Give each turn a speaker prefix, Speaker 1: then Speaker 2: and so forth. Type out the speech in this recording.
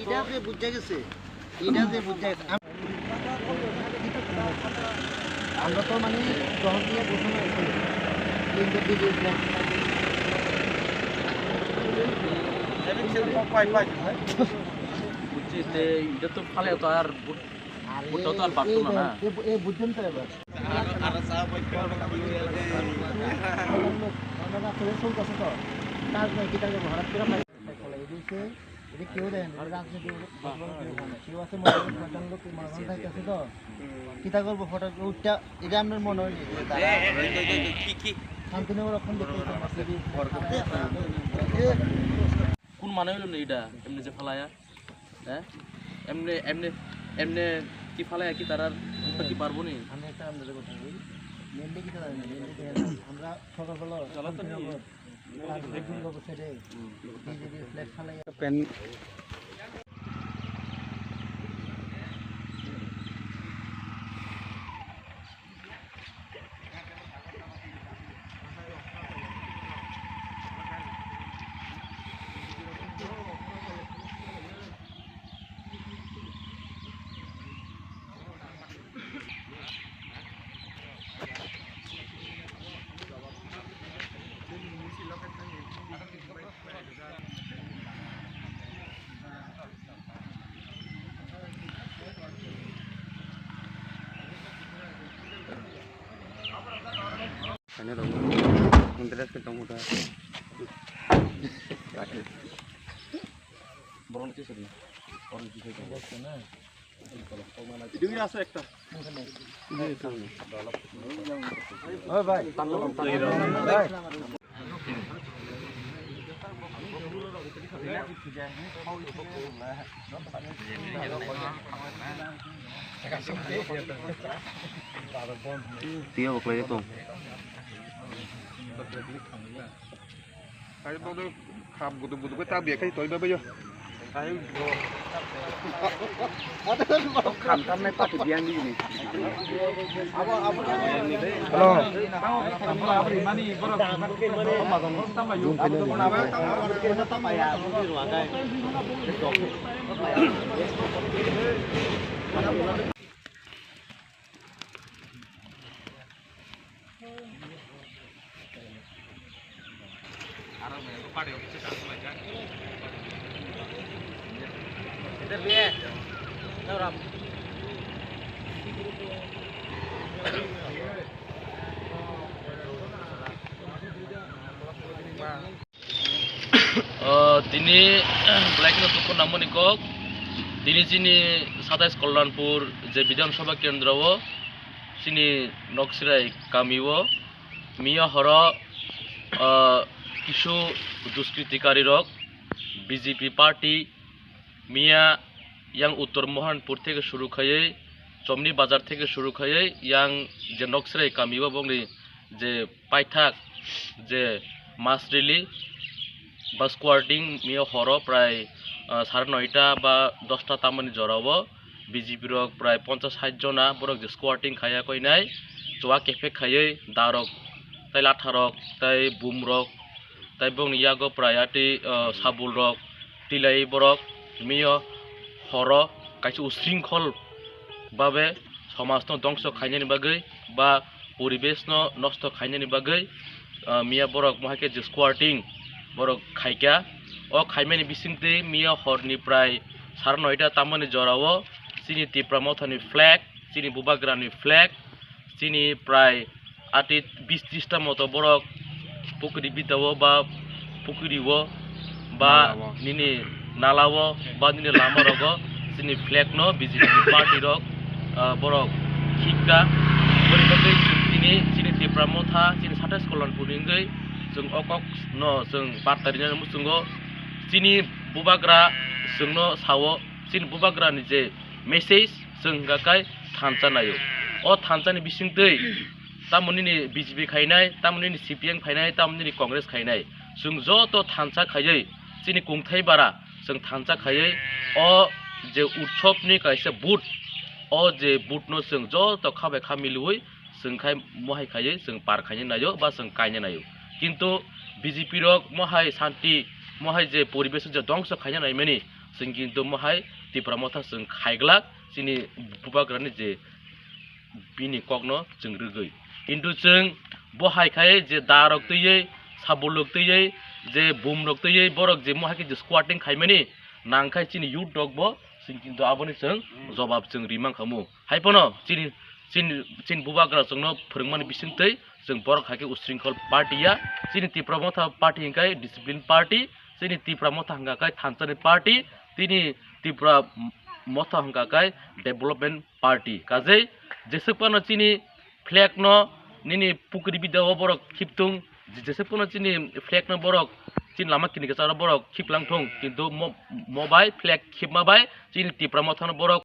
Speaker 1: এটা যে বুঝা গেছে এটা যে বুঝা গেছে আমরা তো মানে গ্রহণ দিয়ে বসে আছি কিন্তু দিদি
Speaker 2: বুঝছি এটা তো ফালে তো আর বুটটা তো আর বাড়তো না
Speaker 1: এই বুঝছেন তো এবার আর সাহেব আমরা ফেলে শুন কাছে তো কাজ নাই কি তাকে ভাড়া করে পাই ফলে এদিকে এটা কেউ দেন রাজনীতি কেউ আছে মনে লোক মানুষ থাকতেছে তো কিতা করবো ফটো উঠটা এটা আপনার মনে হয় কি শান্তিনগর রক্ষণ
Speaker 2: কোন মানে হইল না এটা এমনি যে ফালায়া হ্যাঁ এমনি এমনি এমনি কি ফালায়া কি তার কি পারবো নি
Speaker 1: আমি একটা আপনাদের কথা বলি মেনলি কি জানেন আমরা সকালবেলা শান্তিনগর আর বেগুন বাবু সেরে বিজেপি ফ্ল্যাগ ফালাইয়া pen
Speaker 3: Ini dong, interest kita muda.
Speaker 2: বরণ কি সরি বরণ কি হইছে না
Speaker 3: Itu ini asal ekta.
Speaker 1: ওই ভাই
Speaker 3: Dia bakal itu.
Speaker 4: Cái nó khám của tụi cái tao biệt cái tối bây giờ cái
Speaker 3: Kham tam này patut dia ni ni.
Speaker 2: তিনি black নতুন নামনি কক তিনি চিনি 27 কল্যাণপুর যে বিধানসভা কেন্দ্র চিনি নকশিরাই কামিও মিয়া হর কিছু দুষ্কৃতিকারী রক বিজেপি পার্টি মিয়া ইয়াং উত্তর মহানপুর থেকে শুরু খাইয়ে চমনি বাজার থেকে শুরু খাইয়ে ইয়াং যে নকশিরাই কামিও বংনি যে পাইথাক যে মাসরিলি বা স্কোয়ার্টিং মিয়া হর প্রায় 9:30 বা 10টা তামানি জড়াব বিজেপি রক প্রায় 50-60 জনা বরক যে স্কোয়ার্টিং খাইয়া কই নাই জোয়া কেফে খাইয়ে দারক তাই লাঠা রক তাই বুম রক তাই বং ইয়াগো প্রায় আটি সাবুল রক টিলাই বরক মিয়া হর কাইছে উশৃঙ্খল ভাবে সমাজ ধ্বংস খাইনানি বাগৈ বা পরিবেশ নষ্ট খাইনানি বাগৈ মিয়া বরক মহাকে যে স্কোয়ার্টিং বরক খাইকা ও খাইমানি বিसिंते मिया हरनि प्राय 9:30 तामानि जराव चिनि तिप्रा मथानि फ्लैग चिनि बुबाग्रानि फ्लैग चिनि प्राय आटि 20-30 टा मतो बरक पुकुरि बिदाव बा पुकुरिव बा निनि नालाव बा निनि लामा रग चिनि फ्लैग न बीजेपी पार्टी रक बरक खिका बरिबागै चिनि तिप्रा मथा चिनि 27 कल्याणपुरनि जों अकक न जों बार्तारिना मुसुंगो चिनि बुबाग्रा जोंनो सावो चिनि बुबाग्रानि जे मेसेज जों गाकाय थानसा नायो अ थानसानि बिसिंतै तामुनिनि बीजेपी खायनाय तामुनिनि सीपीएम खायनाय तामुनिनि कांग्रेस खायनाय जों जत थानसा खायै चिनि कुंथाय बारा जों थानसा खायै अ जे उत्सवनि कायसे बुट अ जे बुटनो जों जत खाबाय खामिलुय जों खाय महाय खायै जों पार खायनो नायो बा जों कायनो नायो किन्तु बीजेपी रक महाय शांति महाय जे परिवेश जे ध्वंस खायना नायमानि जों किन्तु महाय त्रिपुरा मथा जों खायग्ला जोंनि बुबाग्रानि जे बिनि कगनो जों रोगै किन्तु जों बहायखाय जे दारक तैयै साबलक तैयै जे बुमलक तैयै बरक जे महाय जे स्क्वाटिं खायमानि नांखाय चिनि युथ डगबो जों किन्तु आबोनि जों जवाब जों रिमां खामु हायपनो चिन बुबाग्रा जोंनो फोरोंमानि बिसिंतै जों बरक हायके उस्रिंखल पार्टीया चिनि त्रिपुरा मथा पार्टी हिंखाय डिसिप्लिन पार्टी चिनि त्रिपुरा मथा हिंखाय थानसानि पार्टी तिनि त्रिपुरा मथा हिंखाय डेभलपमेंट पार्टी काजै जेसेबानो चिनि फ्लेग न निनि पुकुरि बिदाव बरक खिपथुं जेसेबानो चिनि फ्लेग न बरक चिन लामा किनि गेसार बरक खिपलांथुं किन्तु मबाय फ्लेग खिपमाबाय चिनि त्रिपुरा मथा बरक